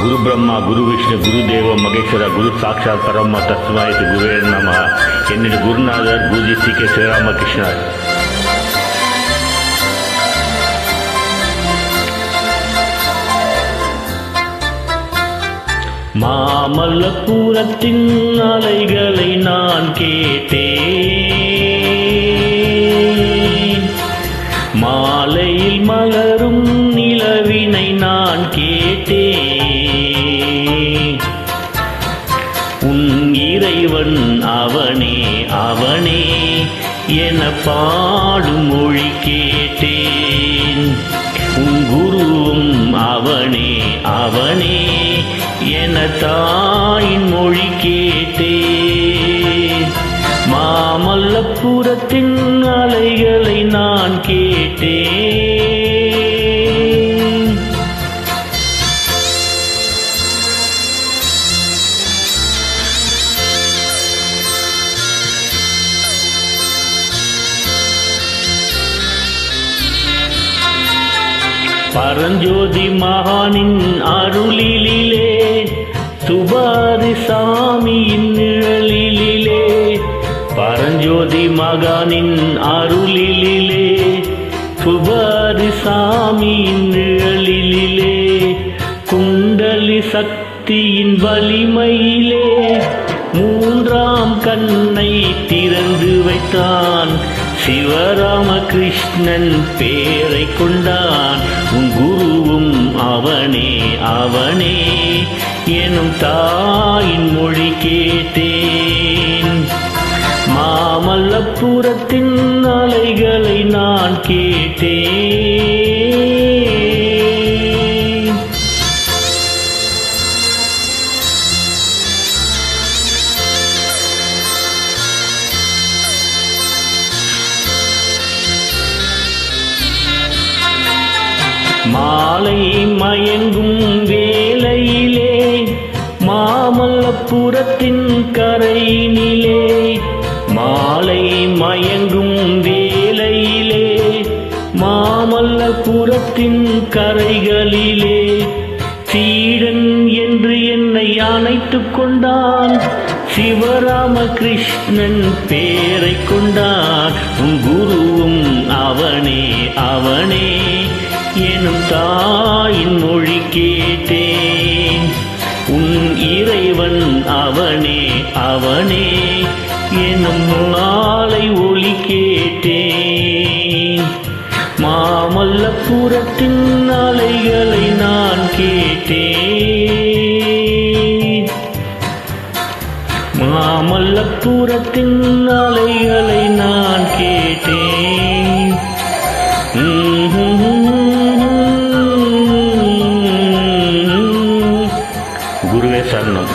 குரு பிரம்மா குரு விஷ்ணு குரு தேவ மகேஸ்வர குரு சாட்சாத் பரம தஸ்மாயத்து குருவே நம. என்னுடைய குருநாதர் பூஜ்ய சி கே சிவராமகிருஷ்ணர். மாமல்லபுரத்தின் அலைகளை நான் கேட்டேன், மாலையில் மலரும் நிலவினை நான் கேட்டேன். உன் இறைவன் அவனே அவனே என பாடும் மொழி கேட்டேன். உன் குருவும் அவனே அவனே என தாயின் மொழி கேட்டேன். மாமல்லபுரத்தின் அலைகளை நான் கேட்டேன். பரஞ்சோதி மகானின் அருளிலே, துபாரி சாமியின் நிழலிலே, பரஞ்சோதி மகானின் அருளிலே, துபாரி சாமியின் நிழலிலே, குண்டலி சக்தியின் வலிமையிலே மூன்றாம் கண்ணை திறந்து வைத்தான். சிவராமகிருஷ்ணன் பேரை கொண்டான். உன் குருவும் அவனே அவனே எனும் தாயின் மொழி கேட்டேன். மாமல்லபுரத்தின் அலைகளை நான் கேட்டேன். மாலை மயங்கும் வேளையிலே மாமல்லபுரத்தின் கரையினிலே, மாலை மயங்கும் வேளையிலே மாமல்லபுரத்தின் கரைகளிலே, சீடன் என்று என்னை அணைத்துக் கொண்டான். சிவராமகிருஷ்ணன் பேரை கொண்டான். உன் குருவும் அவனே அவனே எனும் தாயின் மொழி கேட்டேன். உன் இறைவன் அவனே அவனே எனும் மாலை ஒலி கேட்டேன். மாமல்லபுரத்தின் அலைகளை நான் கேட்டேன். மாமல்லபுரத்தின் அலைகளை நான் கேட்டேன். குருவே சரணம்.